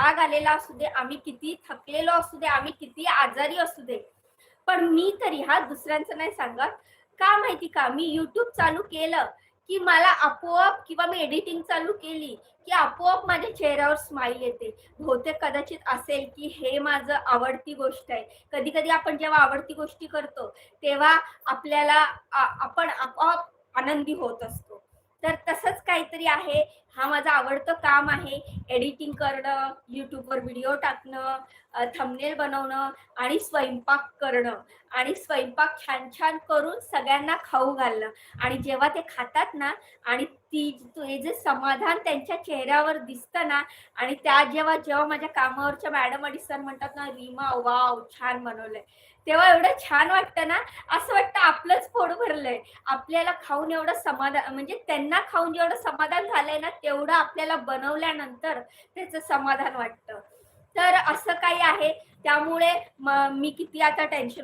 राग आलेला असू दे, आम्ही किती थकलेलो असू दे, आम्ही किती आजारी असू दे, पण मी तरी दुसऱ्यांचं नाही सांगत. का माहिती का? मी YouTube चालू केलं, की मला आपोआप किंवा मी एडिटिंग चालू केली, की आपोआप माझ्या चेहऱ्यावर स्माईल येते. बहुतेक कदाचित असेल, की हे माझं आवडती गोष्ट आहे. कधी-कधी आपण जेव्हा आवडती गोष्टी करतो, तेव्हा आपल्याला आपण आपोआप आनंदी होत असतो. तर तसंच काहीतरी आहे. हा माझं आवडतं काम आहे. एडिटिंग करणं, YouTubeवर व्हिडिओ टाकणं, थंबनेल बनवणं आणि स्वयंपाक करणं आणि स्वयंपाक छान-छान करून सगळ्यांना खाऊ घालणं आणि जेव्हा ते खातात ना आणि ते जे समाधान त्यांच्या चेहऱ्यावर दिसतं ना आणि त्या जेव्हा जेव्हा माझ्या कामावरच्या मॅडम आणि सर म्हणतात ना, "रीमा वॉव! छान बनवलंय." तेव्हा एवढं छान वाटतं ना, असं वाटतं आपलंच पोट भरलंय. आपल्याला खाऊन एवढं समाधान म्हणजे त्यांना खाऊन जेवढं समाधान झालंय ना, तेवढं आपल्याला बनवल्यानंतर त्याचं समाधान वाटतं. तर असं काही आहे. त्यामुळे मी किती आता टेन्शन